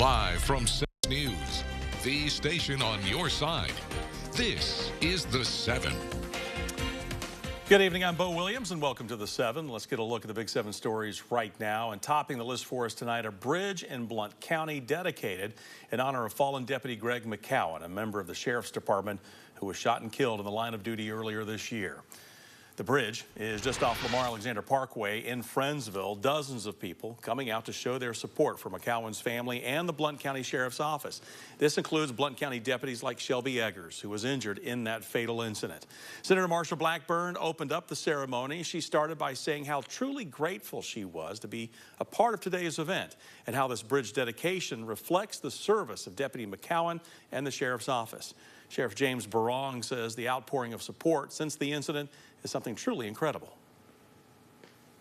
Live from 7 News, the station on your side. This is The 7. Good evening, I'm Bo Williams, and welcome to The 7. Let's get a look at the big 7 stories right now. And topping the list for us tonight, a bridge in Blount County dedicated in honor of fallen Deputy Greg McCowan, a member of the Sheriff's Department who was shot and killed in the line of duty earlier this year. The bridge is just off Lamar Alexander Parkway in Friendsville. Dozens of people coming out to show their support for McCowan's family and the Blount County Sheriff's Office. This includes Blount County deputies like Shelby Eggers, who was injured in that fatal incident. Senator Marsha Blackburn opened up the ceremony. She started by saying how truly grateful she was to be a part of today's event and how this bridge dedication reflects the service of Deputy McCowan and the Sheriff's Office. Sheriff James Barong says the outpouring of support since the incident is something truly incredible.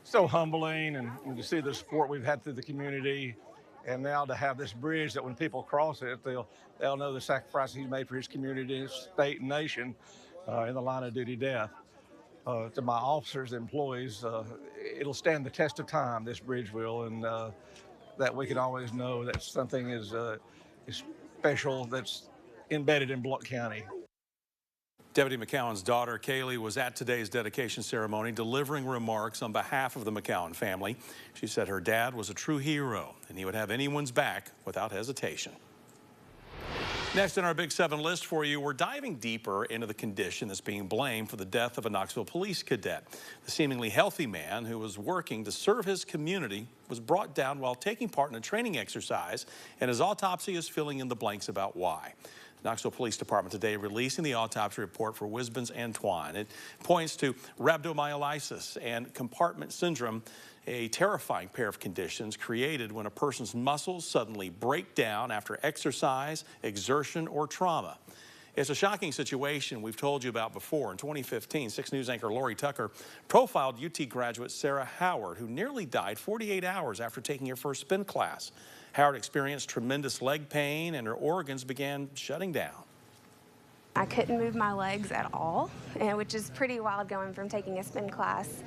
So humbling, and to see the support we've had through the community, and now to have this bridge that when people cross it, they'll know the sacrifice he's made for his community, his state, and nation in the line of duty death. To my officers, employees, it'll stand the test of time, this bridge will, and that we can always know that something is special that's embedded in Blount County. Deputy McCowan's daughter, Kaylee, was at today's dedication ceremony delivering remarks on behalf of the McCowan family. She said her dad was a true hero and he would have anyone's back without hesitation. Next on our Big 7 list for you, we're diving deeper into the condition that's being blamed for the death of a Knoxville police cadet. The seemingly healthy man who was working to serve his community was brought down while taking part in a training exercise, and his autopsy is filling in the blanks about why. Knoxville Police Department today releasing the autopsy report for Wisbon's Antoine. It points to rhabdomyolysis and compartment syndrome, a terrifying pair of conditions created when a person's muscles suddenly break down after exercise, exertion, or trauma. It's a shocking situation we've told you about before. In 2015, 6 News anchor Lori Tucker profiled UT graduate Sarah Howard, who nearly died 48 hours after taking her first spin class. Howard experienced tremendous leg pain and her organs began shutting down. I couldn't move my legs at all, which is pretty wild going from taking a spin class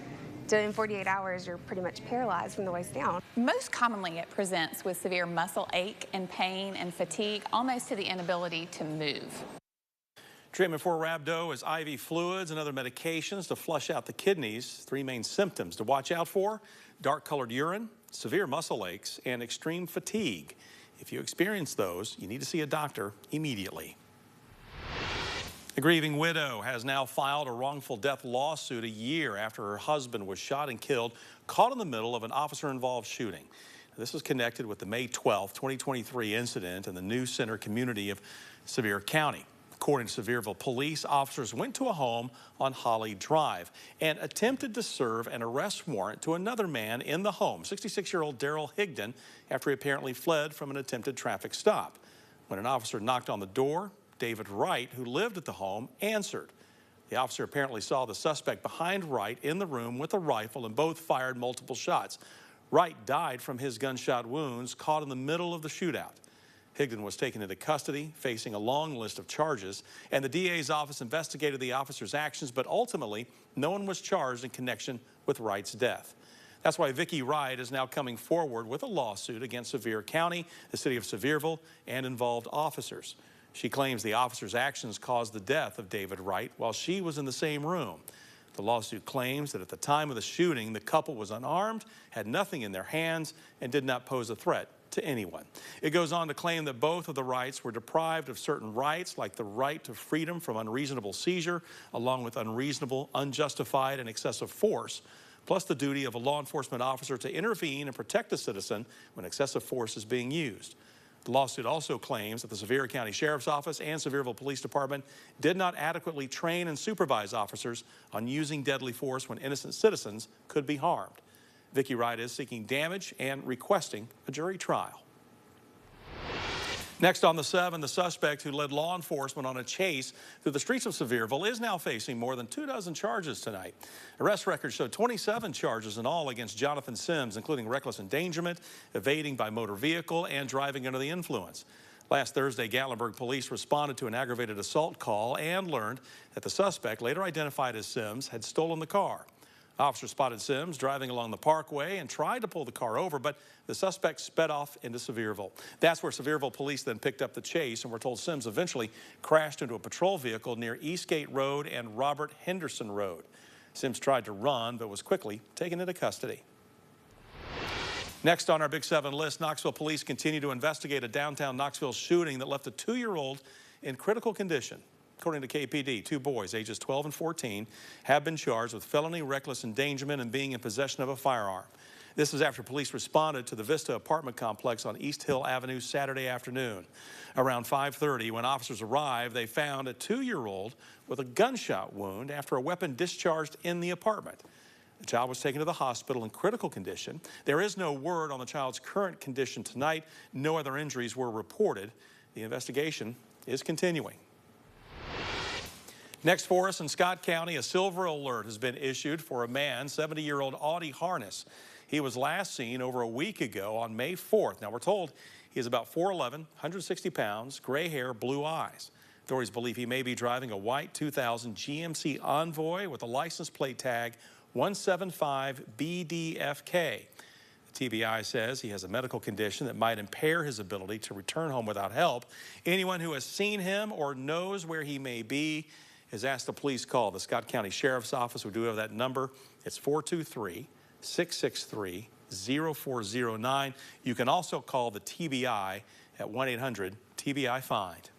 to in 48 hours you're pretty much paralyzed from the waist down. Most commonly it presents with severe muscle ache and pain and fatigue, almost to the inability to move. Treatment for rhabdo is IV fluids and other medications to flush out the kidneys. 3 main symptoms to watch out for: dark-colored urine, severe muscle aches, and extreme fatigue. If you experience those, you need to see a doctor immediately. A grieving widow has now filed a wrongful death lawsuit a year after her husband was shot and killed, caught in the middle of an officer-involved shooting. This is connected with the May 12, 2023 incident in the New Center community of Sevier County. According to Sevierville police, officers went to a home on Holly Drive and attempted to serve an arrest warrant to another man in the home, 66-year-old Daryl Higdon, after he apparently fled from an attempted traffic stop. When an officer knocked on the door, David Wright, who lived at the home, answered. The officer apparently saw the suspect behind Wright in the room with a rifle, and both fired multiple shots. Wright died from his gunshot wounds caught in the middle of the shootout. Higdon was taken into custody, facing a long list of charges, and the DA's office investigated the officer's actions, but ultimately, no one was charged in connection with Wright's death. That's why Vicki Wright is now coming forward with a lawsuit against Sevier County, the city of Sevierville, and involved officers. She claims the officer's actions caused the death of David Wright while she was in the same room. The lawsuit claims that at the time of the shooting, the couple was unarmed, had nothing in their hands, and did not pose a threat to anyone. It goes on to claim that both of the Wrights were deprived of certain rights, like the right to freedom from unreasonable seizure, along with unreasonable, unjustified, and excessive force, plus the duty of a law enforcement officer to intervene and protect a citizen when excessive force is being used. The lawsuit also claims that the Sevier County Sheriff's Office and Sevierville Police Department did not adequately train and supervise officers on using deadly force when innocent citizens could be harmed. Vicki Wright is seeking damage and requesting a jury trial. Next on the 7, the suspect who led law enforcement on a chase through the streets of Sevierville is now facing more than 24 charges tonight. Arrest records show 27 charges in all against Jonathan Sims, including reckless endangerment, evading by motor vehicle, and driving under the influence. Last Thursday, Gatlinburg police responded to an aggravated assault call and learned that the suspect, later identified as Sims, had stolen the car. Officers spotted Sims driving along the parkway and tried to pull the car over, but the suspect sped off into Sevierville. That's where Sevierville police then picked up the chase, and we're told Sims eventually crashed into a patrol vehicle near Eastgate Road and Robert Henderson Road. Sims tried to run, but was quickly taken into custody. Next on our Big 7 list, Knoxville police continue to investigate a downtown Knoxville shooting that left a 2-year-old in critical condition. According to KPD, 2 boys, ages 12 and 14, have been charged with felony reckless endangerment and being in possession of a firearm. This is after police responded to the Vista apartment complex on East Hill Avenue Saturday afternoon. Around 5:30, when officers arrived, they found a 2-year-old with a gunshot wound after a weapon discharged in the apartment. The child was taken to the hospital in critical condition. There is no word on the child's current condition tonight. No other injuries were reported. The investigation is continuing. Next for us in Scott County, a silver alert has been issued for a man, 70-year-old Audie Harness. He was last seen over a week ago on May 4th. Now, we're told he is about 4'11", 160 pounds, gray hair, blue eyes. Authorities believe he may be driving a white 2000 GMC Envoy with a license plate tag 175BDFK. The TBI says he has a medical condition that might impair his ability to return home without help. Anyone who has seen him or knows where he may be has asked the police call the Scott County Sheriff's Office. We do have that number. It's 423-663-0409. You can also call the TBI at 1-800-TBI-FIND.